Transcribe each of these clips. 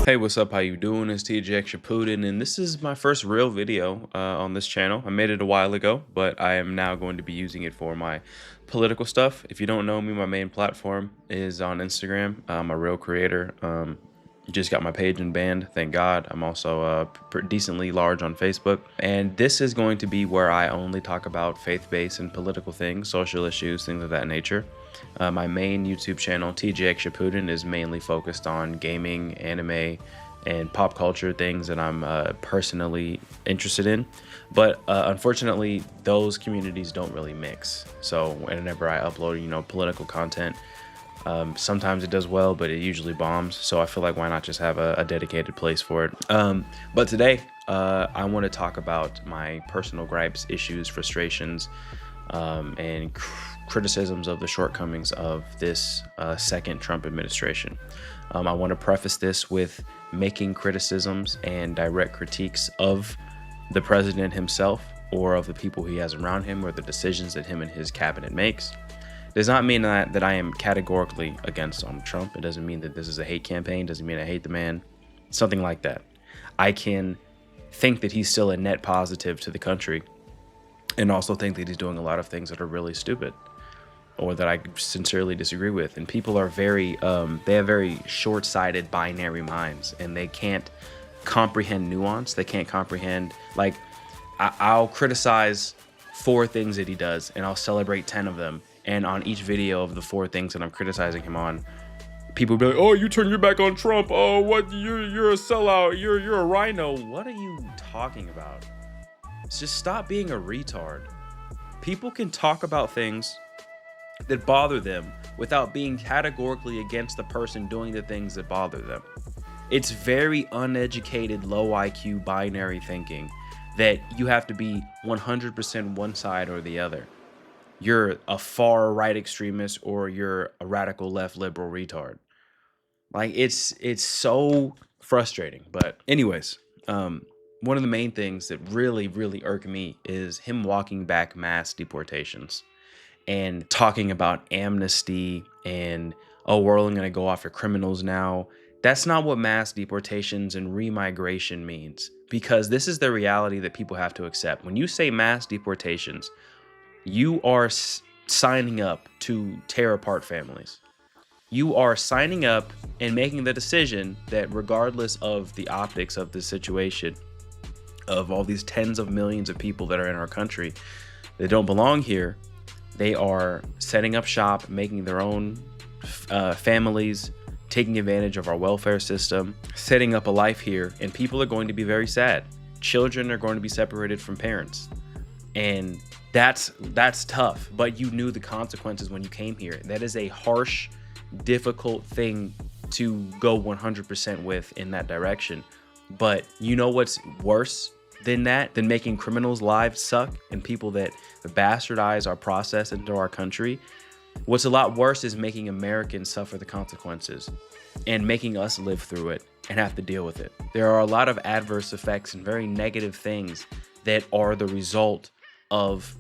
Hey, what's up? How you doing? It's TJ Shaputin, and this is my first real video on this channel. I made it a while ago, but I am now going to be using it for my political stuff. If you don't know me, my main platform is on Instagram. I'm a real creator. Just got my page unbanned, thank God. I'm also decently large on Facebook, and this is going to be where I only talk about faith-based and political things, social issues, things of that nature. My main YouTube channel, TJX Shaputin, is mainly focused on gaming, anime, and pop culture, things that I'm personally interested in. But unfortunately, those communities don't really mix. So whenever I upload, political content, sometimes it does well, but it usually bombs. So I feel like why not just have a dedicated place for it. But today, I want to talk about my personal gripes, issues, frustrations, and criticisms of the shortcomings of this second Trump administration. I want to preface this with making criticisms and direct critiques of the president himself or of the people he has around him or the decisions that him and his cabinet makes. Does not mean that I am categorically against Donald Trump. It doesn't mean that this is a hate campaign. Doesn't mean I hate the man. Something like that. I can think that he's still a net positive to the country and also think that he's doing a lot of things that are really stupid or that I sincerely disagree with. And people are they have very short-sighted binary minds, and they can't comprehend nuance. They can't comprehend, like, I'll criticize 4 things that he does and I'll celebrate 10 of them. And on each video of the 4 things that I'm criticizing him on, people will be like, "Oh, you turn your back on Trump. Oh, what? You're a sellout. You're a rhino." What are you talking about? Just stop being a retard. People can talk about things that bother them without being categorically against the person doing the things that bother them. It's very uneducated, low IQ binary thinking that you have to be 100% one side or the other. You're a far right extremist or you're a radical left liberal retard. Like, it's so frustrating. But anyways, one of the main things that really irk me is him walking back mass deportations and talking about amnesty and, oh, we're only going to go after criminals now. That's not what mass deportations and remigration means, because this is the reality that people have to accept. When you say mass deportations, you are signing up to tear apart families. You are signing up and making the decision that regardless of the optics of the situation, of all these tens of millions of people that are in our country that don't belong here, they are setting up shop, making their own families, taking advantage of our welfare system, setting up a life here, and people are going to be very sad. Children are going to be separated from parents. And that's tough, but you knew the consequences when you came here. That is a harsh, difficult thing to go 100% with in that direction. But you know what's worse than that, than making criminals' lives suck and people that bastardize our process into our country? What's a lot worse is making Americans suffer the consequences and making us live through it and have to deal with it. There are a lot of adverse effects and very negative things that are the result of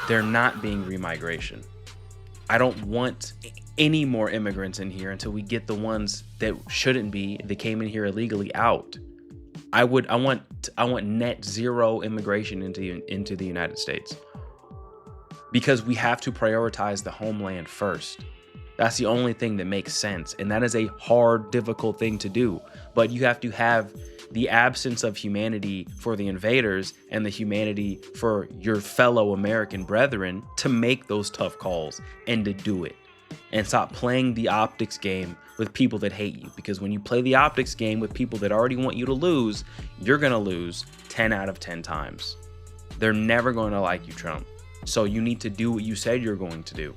there not being remigration. I don't want any more immigrants in here until we get the ones that shouldn't be, that came in here illegally, out. I want net zero immigration into the United States, because we have to prioritize the homeland first. That's the only thing that makes sense, and that is a hard, difficult thing to do. But you have to have the absence of humanity for the invaders and the humanity for your fellow American brethren to make those tough calls and to do it. And stop playing the optics game with people that hate you, because when you play the optics game with people that already want you to lose, you're gonna lose 10 out of 10 times. They're never going to like you, Trump. So you need to do what you said you're going to do.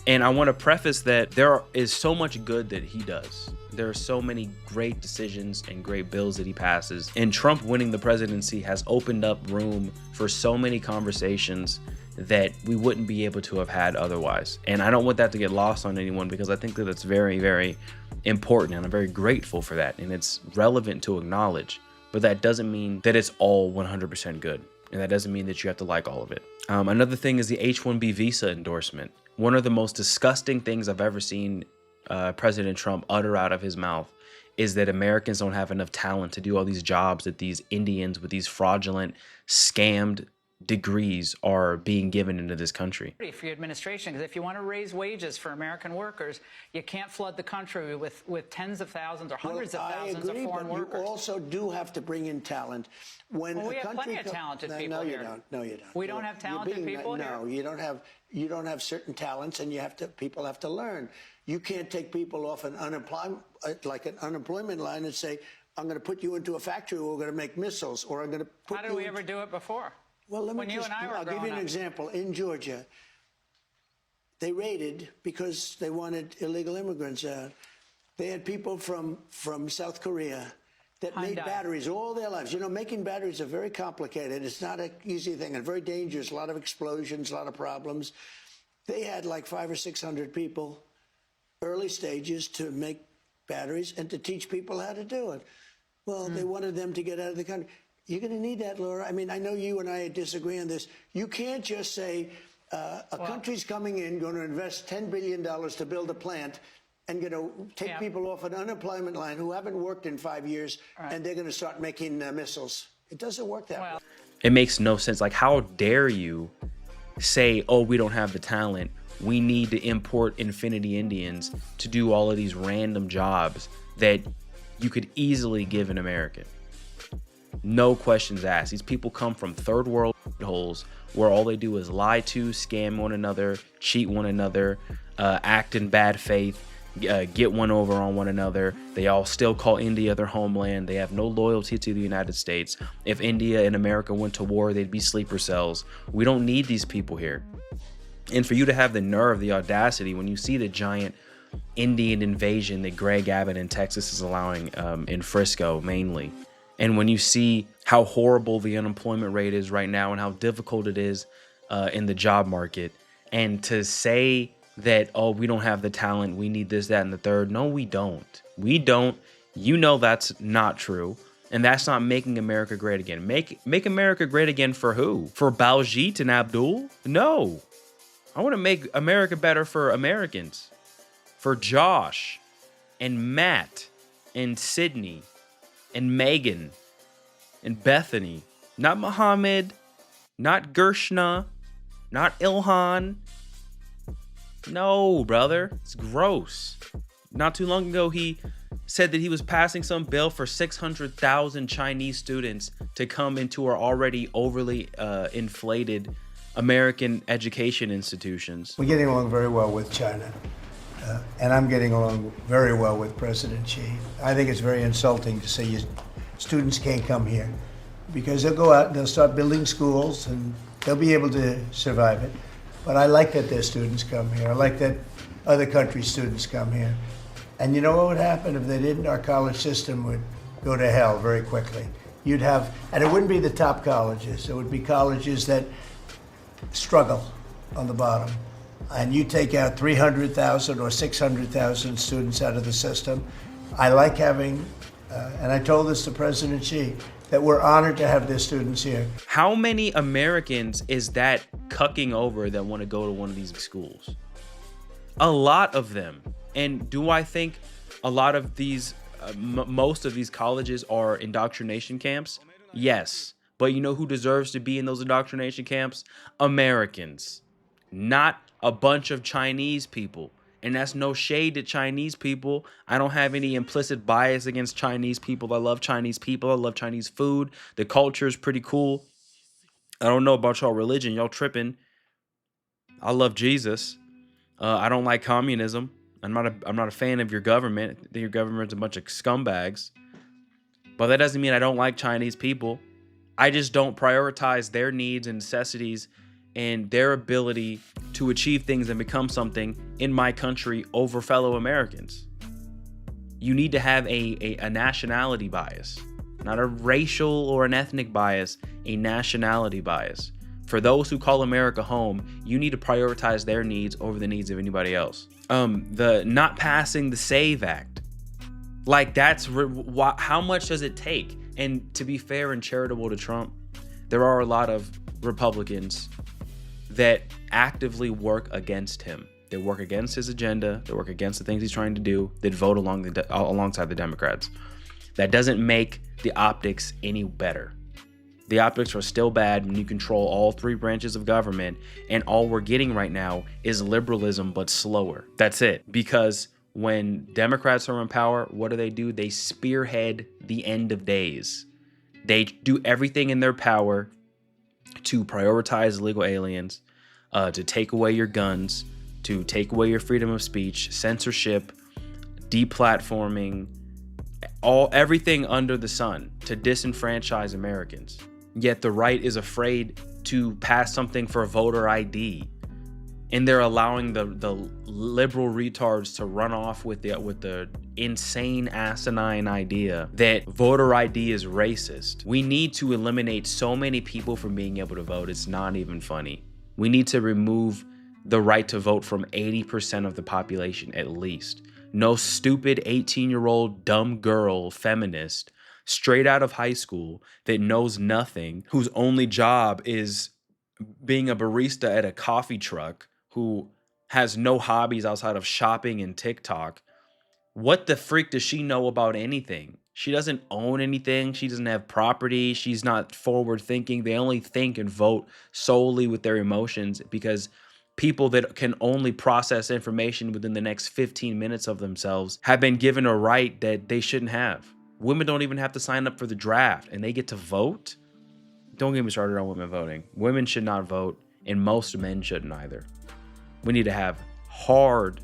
And I want to preface that there is so much good that he does. There are so many great decisions and great bills that he passes. And Trump winning the presidency has opened up room for so many conversations that we wouldn't be able to have had otherwise. And I don't want that to get lost on anyone, because I think that it's very important, and I'm very grateful for that. And it's relevant to acknowledge, but that doesn't mean that it's all 100% good. And that doesn't mean that you have to like all of it. Another thing is the H-1B visa endorsement. One of the most disgusting things I've ever seen President Trump utter out of his mouth is that Americans don't have enough talent to do all these jobs that these Indians with these fraudulent, scammed degrees are being given into this country. For your administration, because if you want to raise wages for American workers, you can't flood the country with tens of thousands or hundreds of thousands of foreign workers. You also do have to bring in talent. When we have plenty of talented people here. No, you don't. We don't have talented people here? No, you don't have. You don't have certain talents, and people have to learn. You can't take people off an unemployment line and say, "I'm going to put you into a factory where we're going to make missiles," or "I'm going to put you." How did we ever do it before? Well, I'll give you an example. In Georgia, they raided because they wanted illegal immigrants out. They had people from South Korea that made batteries all their lives. You know, making batteries are very complicated. It's not an easy thing and very dangerous. A lot of explosions, a lot of problems. They had like 500 or 600 people, early stages, to make batteries and to teach people how to do it. Well, they wanted them to get out of the country. You're going to need that, Laura. I mean, I know you and I disagree on this. You can't just say a country's coming in, going to invest $10 billion to build a plant, and going to take people off an unemployment line who haven't worked in 5 years, and they're going to start making missiles. It doesn't work that way. It makes no sense. Like, how dare you say, oh, we don't have the talent. We need to import Infinity Indians to do all of these random jobs that you could easily give an American. No questions asked. These people come from third world holes where all they do is lie to, scam one another, cheat one another, act in bad faith, get one over on one another. They all still call India their homeland. They have no loyalty to the United States. If India and America went to war, they'd be sleeper cells. We don't need these people here. And for you to have the nerve, the audacity, when you see the giant Indian invasion that Greg Abbott in Texas is allowing in Frisco mainly, and when you see how horrible the unemployment rate is right now and how difficult it is in the job market, and to say that, oh, we don't have the talent, we need this, that, and the third. No, we don't. We don't. You know that's not true. And that's not making America great again. Make America great again for who? For Baljeet and Abdul? No. I want to make America better for Americans. For Josh and Matt and Sydney and Megan and Bethany. Not Muhammad, not Gershna, not Ilhan. No, brother, it's gross. Not too long ago, he said that he was passing some bill for 600,000 Chinese students to come into our already overly inflated American education institutions. We're getting along very well with China. And I'm getting along very well with President Xi. I think it's very insulting to say students can't come here, because they'll go out and they'll start building schools and they'll be able to survive it. But I like that their students come here. I like that other countries' students come here. And you know what would happen if they didn't? Our college system would go to hell very quickly. You'd have, and it wouldn't be the top colleges. It would be colleges that struggle on the bottom. And you take out 300,000 or 600,000 students out of the system. I like having, and I told this to President Xi, that we're honored to have their students here. How many Americans is that cucking over that want to go to one of these schools? A lot of them. And do I think a lot of these, most of these colleges are indoctrination camps? Yes. But you know who deserves to be in those indoctrination camps? Americans. Not a bunch of Chinese people. And that's no shade to Chinese people. I don't have any implicit bias against Chinese people. I love Chinese people. I love Chinese food. The culture is pretty cool. I don't know about y'all religion. Y'all tripping. I love Jesus. I don't like communism. I'm not a fan of your government. I think your government's a bunch of scumbags. But that doesn't mean I don't like Chinese people. I just don't prioritize their needs and necessities and their ability to achieve things and become something in my country over fellow Americans. You need to have a nationality bias, not a racial or an ethnic bias, a nationality bias. For those who call America home, you need to prioritize their needs over the needs of anybody else. The not passing the SAVE Act, like that's how much does it take? And to be fair and charitable to Trump, there are a lot of Republicans that actively work against him. that work against his agenda, that work against the things he's trying to do, that vote alongside the Democrats. That doesn't make the optics any better. The optics are still bad when you control all three branches of government, and all we're getting right now is liberalism, but slower. That's it. Because when Democrats are in power, what do? They spearhead the end of days. They do everything in their power to prioritize illegal aliens, to take away your guns, to take away your freedom of speech, censorship, deplatforming, everything under the sun to disenfranchise Americans. Yet the right is afraid to pass something for voter ID, and they're allowing the liberal retards to run off with the insane asinine idea that voter ID is racist. We need to eliminate so many people from being able to vote. It's not even funny. We need to remove the right to vote from 80% of the population at least. No stupid 18-year-old dumb girl feminist straight out of high school that knows nothing, whose only job is being a barista at a coffee truck, who has no hobbies outside of shopping and TikTok. What the freak does she know about anything? She doesn't own anything. She doesn't have property. She's not forward thinking. They only think and vote solely with their emotions, because people that can only process information within the next 15 minutes of themselves have been given a right that they shouldn't have. Women don't even have to sign up for the draft, and they get to vote? Don't get me started on women voting. Women should not vote, and most men shouldn't either. We need to have hard,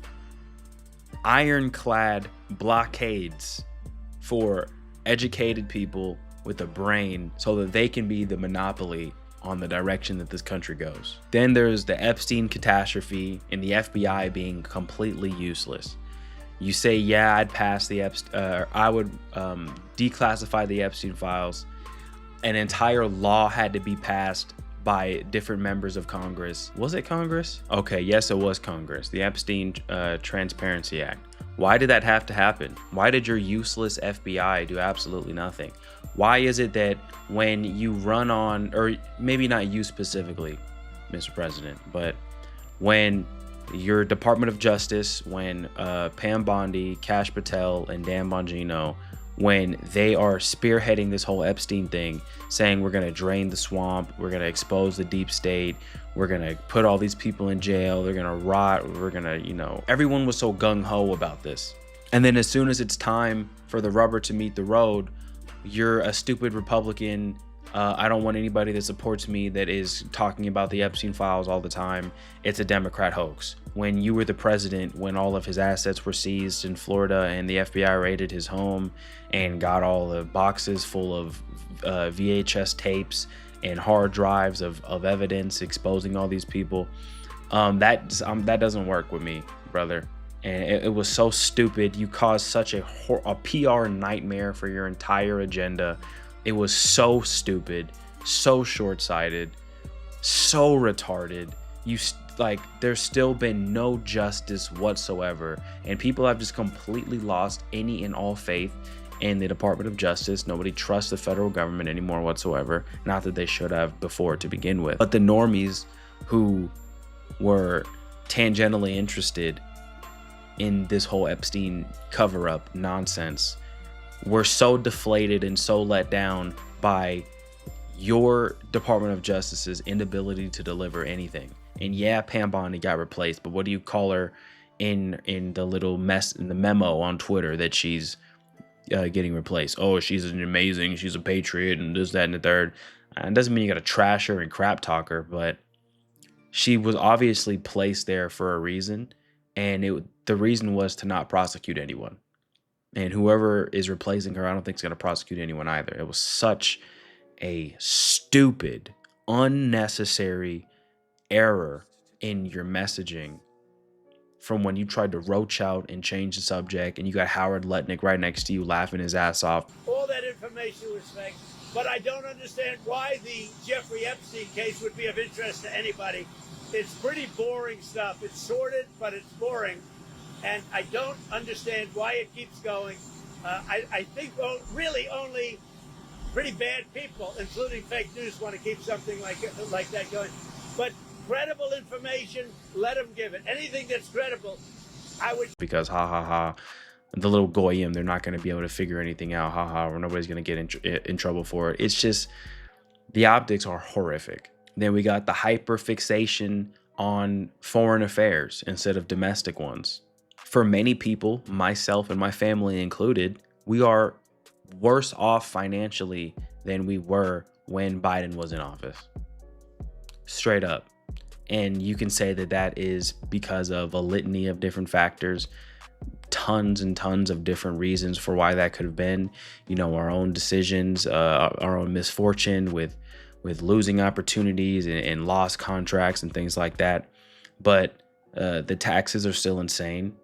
ironclad blockades for educated people with a brain so that they can be the monopoly on the direction that this country goes. Then there's the Epstein catastrophe and the FBI being completely useless. You say, yeah, I'd pass the I would declassify the Epstein files. An entire law had to be passed by different members of Congress. Was it Congress? Okay, yes, it was Congress. The Epstein Transparency Act. Why did that have to happen? Why did your useless FBI do absolutely nothing? Why is it that when you run on, or maybe not you specifically, Mr. President, but when your Department of Justice, when Pam Bondi, Kash Patel, and Dan Bongino, when they are spearheading this whole Epstein thing, saying we're going to drain the swamp, we're going to expose the deep state, we're going to put all these people in jail, they're going to rot, we're going to, everyone was so gung-ho about this. And then as soon as it's time for the rubber to meet the road, you're a stupid Republican. I don't want anybody that supports me that is talking about the Epstein files all the time. It's a Democrat hoax. When you were the president, when all of his assets were seized in Florida and the FBI raided his home and got all the boxes full of VHS tapes and hard drives of evidence exposing all these people, that doesn't work with me, brother. And it was so stupid. You caused such a PR nightmare for your entire agenda. It was so stupid, so short-sighted, so retarded. There's still been no justice whatsoever, and people have just completely lost any and all faith in the Department of Justice. Nobody trusts the federal government anymore whatsoever. Not that they should have before to begin with, but the normies who were tangentially interested in this whole Epstein cover-up nonsense were so deflated and so let down by your Department of Justice's inability to deliver anything. And yeah, Pam Bondi got replaced, but what do you call her in the little mess in the memo on Twitter that she's getting replaced? Oh, she's she's a patriot and this, that, and the third. It doesn't mean you gotta trash her and crap talk her, but she was obviously placed there for a reason, and the reason was to not prosecute anyone. And whoever is replacing her, I don't think is going to prosecute anyone either. It was such a stupid, unnecessary error in your messaging from when you tried to roach out and change the subject, and you got Howard Lutnick right next to you laughing his ass off. All that information was fake, but I don't understand why the Jeffrey Epstein case would be of interest to anybody. It's pretty boring stuff. It's sordid, but it's boring. And I don't understand why it keeps going. I think really only pretty bad people, including fake news, want to keep something like that going. But credible information, let them give it. Anything that's credible, I would. Because the little goyim, they're not going to be able to figure anything out, or nobody's going to get in trouble for it. It's just, the optics are horrific. Then we got the hyper fixation on foreign affairs instead of domestic ones. For many people, myself and my family included, we are worse off financially than we were when Biden was in office. Straight up. And you can say that that is because of a litany of different factors, tons and tons of different reasons for why that could have been, you know, our own decisions, our own misfortune with losing opportunities and lost contracts and things like that. But the taxes are still insane.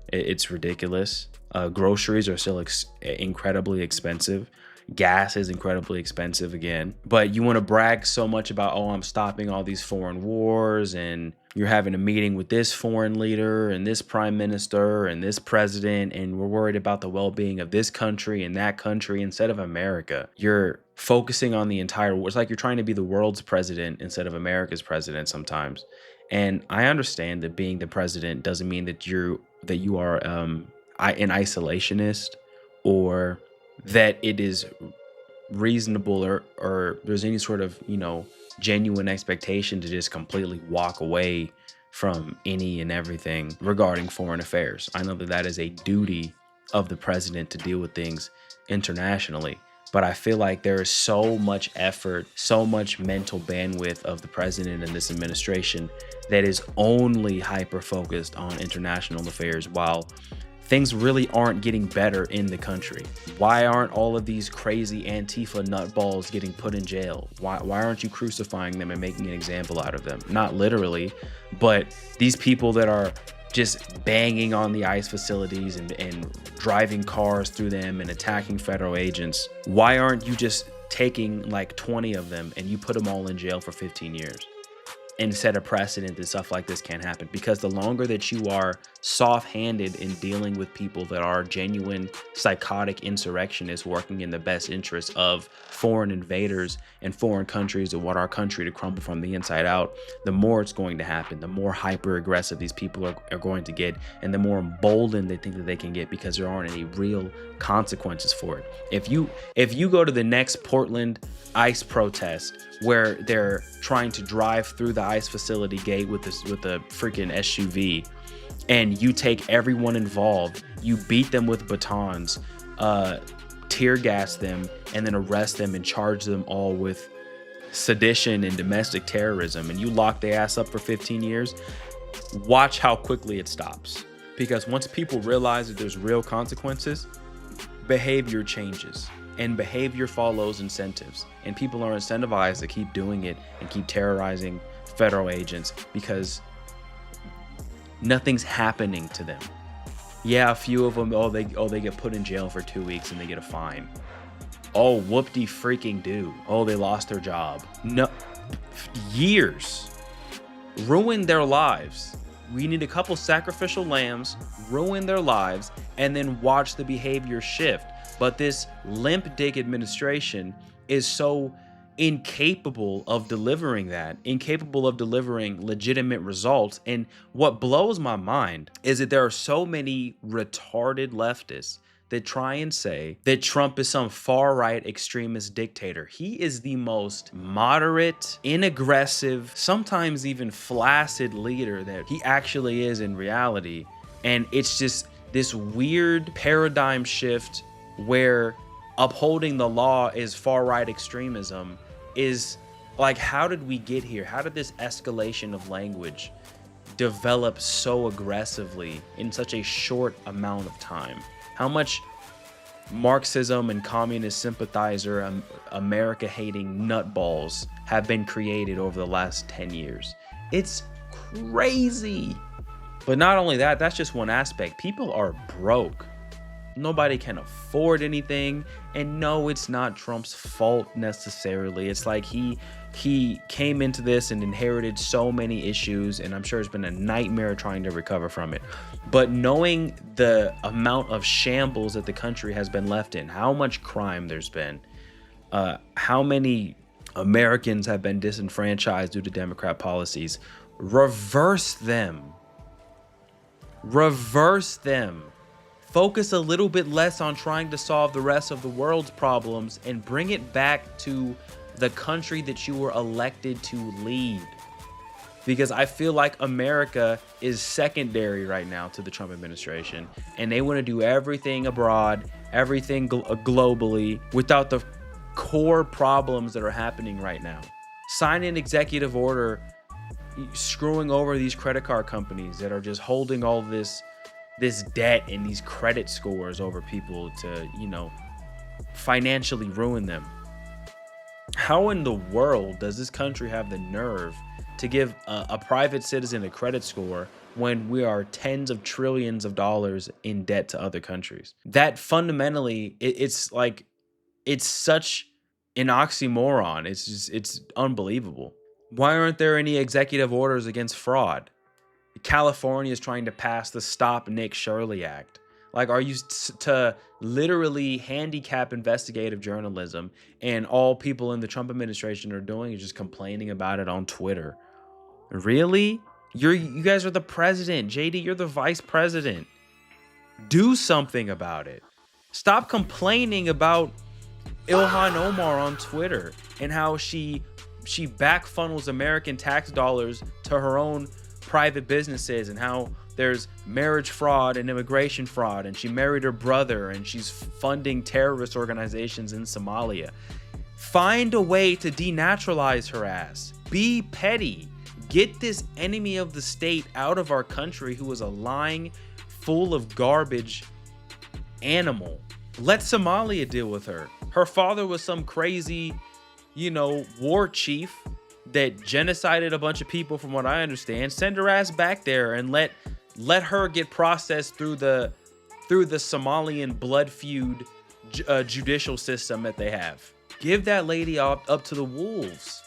It's ridiculous. Groceries are still incredibly expensive. Gas is incredibly expensive again. But you want to brag so much about, oh, I'm stopping all these foreign wars, and you're having a meeting with this foreign leader and this prime minister and this president, and we're worried about the well-being of this country and that country instead of America. You're focusing on the entire world. It's like you're trying to be the world's president instead of America's president sometimes. And I understand that being the president doesn't mean that you are an isolationist, or that it is reasonable or there's any sort of, you know, genuine expectation to just completely walk away from any and everything regarding foreign affairs. I know that that is a duty of the president to deal with things internationally, but I feel like there is so much effort, so much mental bandwidth of the president and this administration that is only hyper focused on international affairs, while things really aren't getting better in the country. Why aren't all of these crazy Antifa nutballs getting put in jail? Why aren't you crucifying them and making an example out of them? Not literally, but these people that are just banging on the ICE facilities and driving cars through them and attacking federal agents. Why aren't you just taking like 20 of them and you put them all in jail for 15 years? And set a precedent that stuff like this can't happen? Because the longer that you are soft-handed in dealing with people that are genuine psychotic insurrectionists working in the best interests of foreign invaders and foreign countries and want our country to crumble from the inside out, the more it's going to happen, the more hyper aggressive these people are going to get, and the more emboldened they think that they can get because there aren't any real consequences for it. If you go to the next Portland ICE protest where they're trying to drive through the ICE facility gate with a freaking SUV, and you take everyone involved, you beat them with batons, tear gas them, and then arrest them and charge them all with sedition and domestic terrorism, and you lock their ass up for 15 years, watch how quickly it stops. Because once people realize that there's real consequences, behavior changes. And behavior follows incentives, and people are incentivized to keep doing it and keep terrorizing federal agents because nothing's happening to them. Yeah, a few of them, they get put in jail for 2 weeks and they get a fine. Oh, whoop-de freaking do. Oh, they lost their job. No, years. Ruin their lives. We need a couple sacrificial lambs, ruin their lives, and then watch the behavior shift. But this limp dick administration is so incapable of delivering that, incapable of delivering legitimate results. And what blows my mind is that there are so many retarded leftists that try and say that Trump is some far-right extremist dictator. He is the most moderate, inaggressive, sometimes even flaccid leader that he actually is in reality. And it's just this weird paradigm shift where upholding the law is far-right extremism. Is like, how did we get here? How did this escalation of language develop so aggressively in such a short amount of time? How much Marxism and communist sympathizer, America-hating nutballs have been created over the last 10 years? It's crazy. But not only that, that's just one aspect. People are broke. Nobody can afford anything. And no, it's not Trump's fault necessarily. It's like he came into this and inherited so many issues, and I'm sure it's been a nightmare trying to recover from it. But knowing the amount of shambles that the country has been left in, how much crime there's been, how many Americans have been disenfranchised due to Democrat policies, reverse them. Reverse them. Focus a little bit less on trying to solve the rest of the world's problems and bring it back to the country that you were elected to lead. Because I feel like America is secondary right now to the Trump administration, and they want to do everything abroad, everything globally, without the core problems that are happening right now. Sign an executive order screwing over these credit card companies that are just holding all this debt and these credit scores over people to, you know, financially ruin them. How in the world does this country have the nerve to give a private citizen a credit score when we are tens of trillions of dollars in debt to other countries? That fundamentally, it's like, it's such an oxymoron. It's unbelievable. Why aren't there any executive orders against fraud? California is trying to pass the Stop Nick Shirley Act. Like, are you to literally handicap investigative journalism, and all people in the Trump administration are doing is just complaining about it on Twitter? Really? You guys are the president. JD, you're the vice president. Do something about it. Stop complaining about Ilhan Omar on Twitter and how she back funnels American tax dollars to her own private businesses, and how there's marriage fraud and immigration fraud, and she married her brother, and she's funding terrorist organizations in Somalia. Find a way to denaturalize her ass. Be petty. Get this enemy of the state out of our country who is a lying, full of garbage animal. Let Somalia deal with her. Her father was some crazy, you know, war chief that genocided a bunch of people, from what I understand. Send her ass back there and let her get processed through the Somalian blood feud judicial system that they have. Give that lady up to the wolves.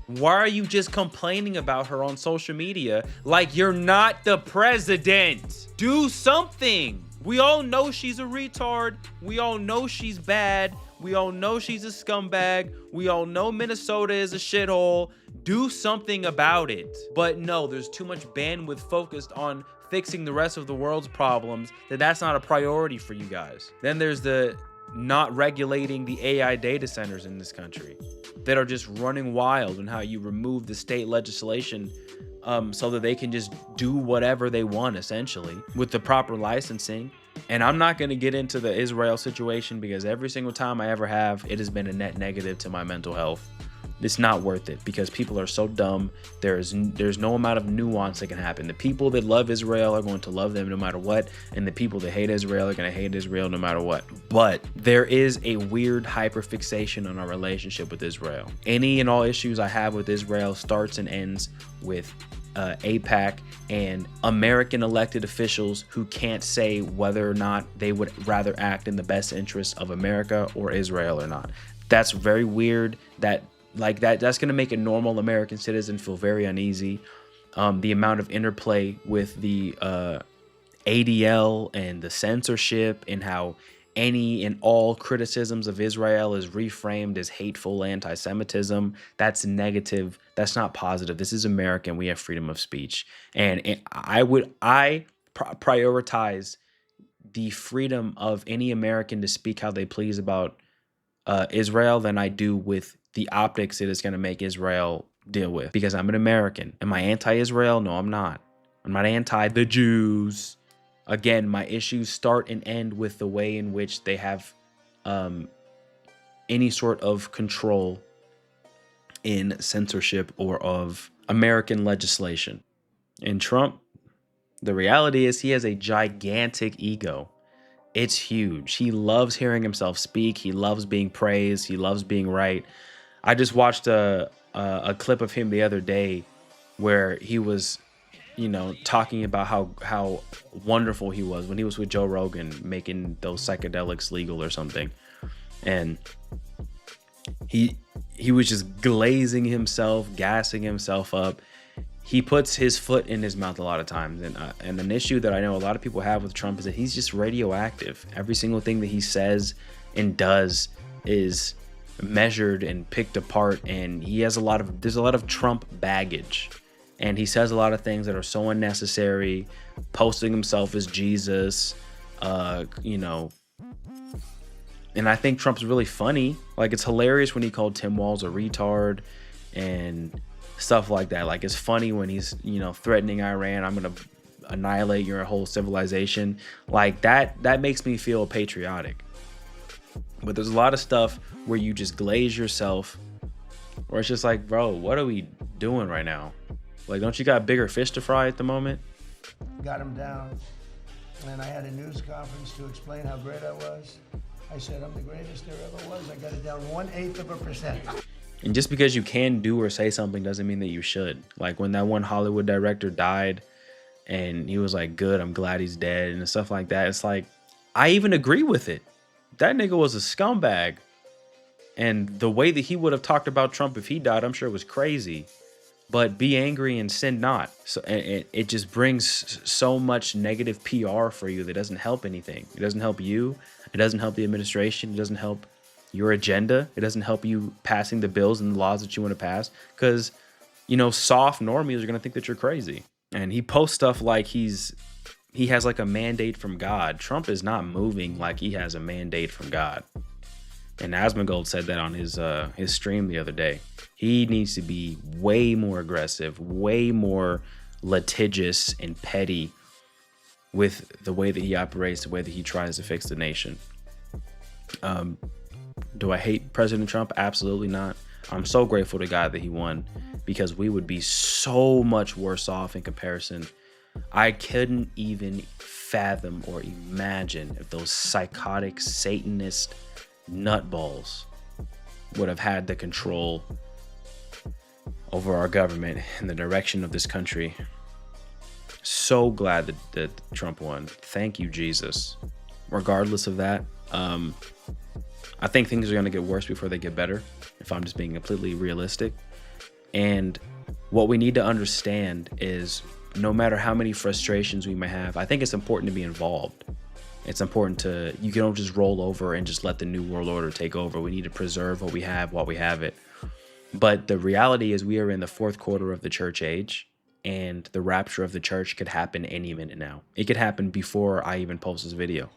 Why are you just complaining about her on social media like you're not the president? Do something. We all know she's a retard. We all know she's bad. We all know she's a scumbag. We all know Minnesota is a shithole. Do something about it. But no, there's too much bandwidth focused on fixing the rest of the world's problems that's not a priority for you guys. Then there's the not regulating the AI data centers in this country that are just running wild, and how you remove the state legislation so that they can just do whatever they want, essentially, with the proper licensing. And I'm not going to get into the Israel situation, because every single time I ever have, it has been a net negative to my mental health. It's not worth it, because people are so dumb. There's no amount of nuance that can happen. The people that love Israel are going to love them no matter what, and the people that hate Israel are going to hate Israel no matter what. But there is a weird hyperfixation on our relationship with Israel. Any and all issues I have with Israel starts and ends with AIPAC and American elected officials who can't say whether or not they would rather act in the best interest of America or Israel or not. That's very weird. That's going to make a normal American citizen feel very uneasy. The amount of interplay with the ADL and the censorship, and how any and all criticisms of Israel is reframed as hateful anti-Semitism. That's negative. That's not positive. This is America, and we have freedom of speech. And I prioritize the freedom of any American to speak how they please about Israel than I do with the optics it is going to make Israel deal with, because I'm an American. Am I anti-Israel? No, I'm not. I'm not anti the Jews. Again, my issues start and end with the way in which they have any sort of control in censorship or of American legislation. And Trump, the reality is he has a gigantic ego. It's huge. He loves hearing himself speak. He loves being praised. He loves being right. I just watched a clip of him the other day where he was, you know, talking about how wonderful he was when he was with Joe Rogan making those psychedelics legal or something. And he was just glazing himself, gassing himself up. He puts his foot in his mouth a lot of times. And an issue that I know a lot of people have with Trump is that he's just radioactive. Every single thing that he says and does is measured and picked apart. And there's a lot of Trump baggage. And he says a lot of things that are so unnecessary, posting himself as Jesus, you know. And I think Trump's really funny. Like, it's hilarious when he called Tim Walz a retard and stuff like that. Like, it's funny when he's, you know, threatening Iran. I'm going to annihilate your whole civilization. Like, that makes me feel patriotic. But there's a lot of stuff where you just glaze yourself, where it's just like, bro, what are we doing right now? Like, don't you got bigger fish to fry at the moment? Got him down, and I had a news conference to explain how great I was. I said, I'm the greatest there ever was. I got it down 1/8%. And just because you can do or say something doesn't mean that you should. Like, when that one Hollywood director died and he was like, good, I'm glad he's dead and stuff like that. It's like, I even agree with it. That nigga was a scumbag. And the way that he would have talked about Trump if he died, I'm sure was crazy. But be angry and sin not. So it just brings so much negative PR for you that doesn't help anything. It doesn't help you. It doesn't help the administration. It doesn't help your agenda. It doesn't help you passing the bills and the laws that you want to pass. Because, you know, soft normies are going to think that you're crazy. And he posts stuff like he has like a mandate from God. Trump is not moving like he has a mandate from God. And Asmongold said that on his stream the other day. He needs to be way more aggressive, way more litigious and petty with the way that he operates, the way that he tries to fix the nation. Do I hate President Trump? Absolutely not. I'm so grateful to God that he won, because we would be so much worse off in comparison. I couldn't even fathom or imagine if those psychotic Satanist nutballs would have had the control over our government and the direction of this country. So glad that Trump won. Thank you, Jesus. Regardless of that, I think things are going to get worse before they get better, if I'm just being completely realistic. And what we need to understand is, no matter how many frustrations we may have, I think it's important to be involved. It's important to, you don't just roll over and just let the new world order take over. We need to preserve what we have while we have it. But the reality is, we are in the fourth quarter of the church age, and the rapture of the church could happen any minute now. It could happen before I even post this video.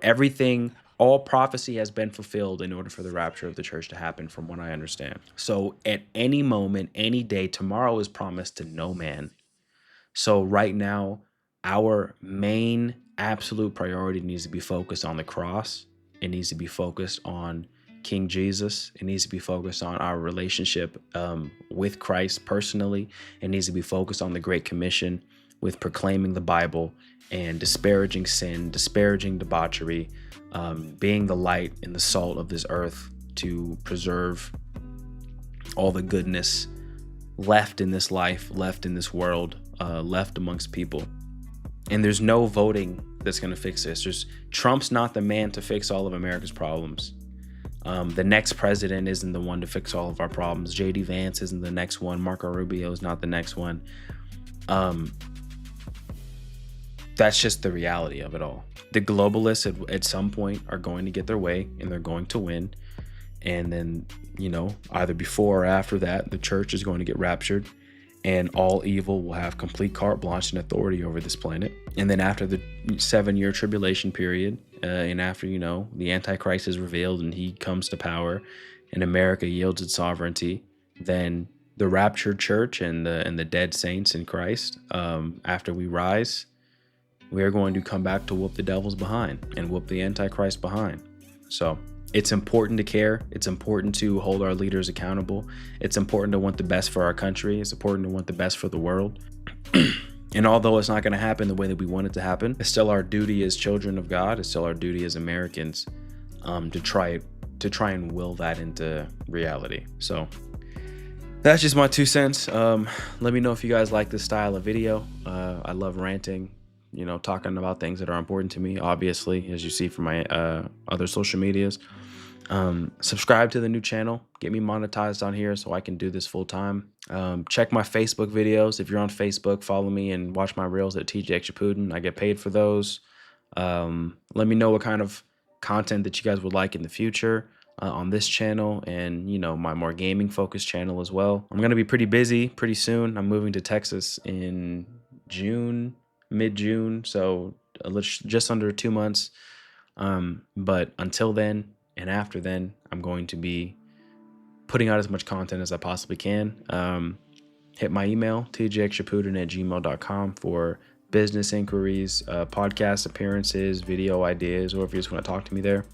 Everything, all prophecy has been fulfilled in order for the rapture of the church to happen, from what I understand. So at any moment, any day, tomorrow is promised to no man. So right now, our main absolute priority needs to be focused on the cross. It needs to be focused on King Jesus. It needs to be focused on our relationship with Christ personally. It needs to be focused on the Great Commission, with proclaiming the Bible and disparaging sin, disparaging debauchery, being the light and the salt of this earth to preserve all the goodness left in this life, left in this world, left amongst people. And there's no voting that's going to fix this. Trump's not the man to fix all of America's problems. The next president isn't the one to fix all of our problems. JD Vance isn't the next one. Marco Rubio is not the next one. That's just the reality of it all. The globalists at some point are going to get their way, and they're going to win. And then, you know, either before or after that, the church is going to get raptured, and all evil will have complete carte blanche and authority over this planet. And then after the 7-year tribulation period, and after, you know, the Antichrist is revealed and he comes to power and America yields its sovereignty, then the raptured church and the dead saints in Christ, after we rise, we are going to come back to whoop the devils behind and whoop the Antichrist behind. So it's important to care. It's important to hold our leaders accountable. It's important to want the best for our country. It's important to want the best for the world. And although it's not going to happen the way that we want it to happen, it's still our duty as children of God. It's still our duty as Americans to try and will that into reality. So that's just my 2 cents. Let me know if you guys like this style of video. I love ranting, you know, talking about things that are important to me, obviously, as you see from my other social medias. Subscribe to the new channel. Get me monetized on here so I can do this full time. Check my Facebook videos. If you're on Facebook, follow me and watch my reels at TJX Shaputin. I get paid for those. Let me know what kind of content that you guys would like in the future. on this channel and, you know, my more gaming focused channel as well. I'm going to be pretty busy pretty soon. I'm moving to Texas in June, mid-June, so just under 2 months. But until then and after then, I'm going to be putting out as much content as I possibly can. Hit my email, tjxshaputin@gmail.com, for business inquiries, podcast appearances, video ideas, or if you just want to talk to me there.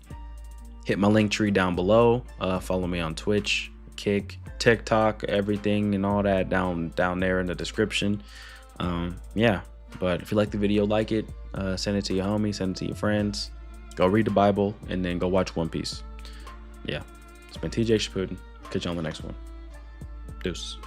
Hit my link tree down below. Follow me on Twitch, Kick, TikTok, everything and all that down there in the description. Yeah, but if you like the video, like it, send it to your homie, send it to your friends. Go read the Bible and then go watch One Piece. Yeah, it's been TJ Shaputin. Catch you on the next one. Deuce.